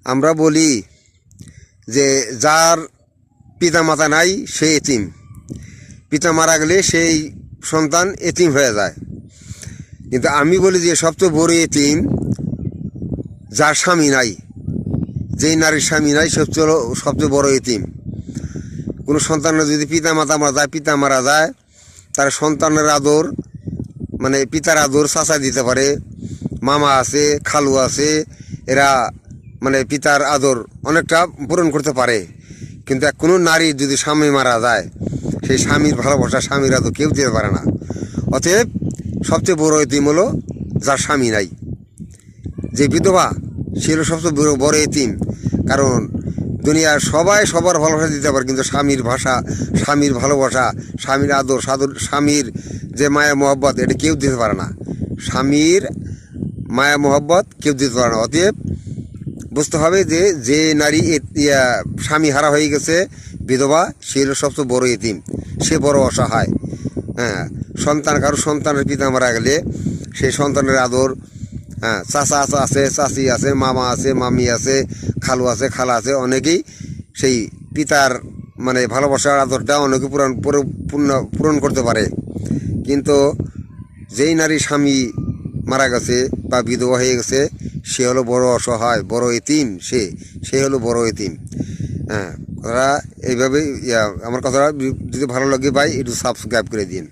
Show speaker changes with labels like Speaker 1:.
Speaker 1: আমরা বলি যে যার পিতা মাতা নাই সে এতিম, পিতা মারা গেলে সেই সন্তান এতিম হয়ে যায়। কিন্তু আমি বলি যে সবচেয়ে বড় এতিম যার স্বামী নাই, যেই নারীর স্বামী নাই সবচেয়ে বড় এতিম। কোনো সন্তানের যদি পিতা মারা যায় তার সন্তানের আদর মানে পিতার আদর চাচা দিতে পারে, মামা আছে, খালু আছে, এরা মানে পিতার আদর অনেকটা পূরণ করতে পারে। কিন্তু কোনো নারী যদি স্বামী মারা যায় সেই স্বামীর ভালোবাসা, স্বামীর আদর কেউ দিতে পারে না। অতএব সবচেয়ে বড় এতিম হলো যার স্বামী নাই। যে বিধবা সে হলো সবচেয়ে বড় এতিম। কারণ দুনিয়ার সবাই সবার ভালোবাসা দিতে পারে, কিন্তু স্বামীর ভাষা, স্বামীর ভালোবাসা, স্বামীর আদর, স্বামীর যে মায়া মোহব্বত এটা কেউ দিতে পারে না। স্বামীর মায়া মোহব্বত কেউ দিতে পারে না। অতএব বুঝতে হবে যে যে নারী স্বামী হারা হয়ে গেছে, বিধবা, সে হলো সবচেয়ে বড় এতিম, সে বড় অসহায়। হ্যাঁ, কারো সন্তানের পিতা মারা গেলে সেই সন্তানের আদর, হ্যাঁ, চাচা আছে, চাচি আছে, মামা আছে, মামি আছে, খালু আছে, খালা আছে, অনেকেই সেই পিতার মানে ভালোবাসার আদরটা অনেকে পূরণ করতে পারে। কিন্তু যেই নারী স্বামী মারা গেছে বা বিধবা হয়ে গেছে সে হলো বড় অসহায়, বড় এতিম, সে হলো বড় এতিম। হ্যাঁ, কথাটা এইভাবেই। আমার কথাটা যদি ভালো লাগে ভাই একটু সাবস্ক্রাইব করে দিন।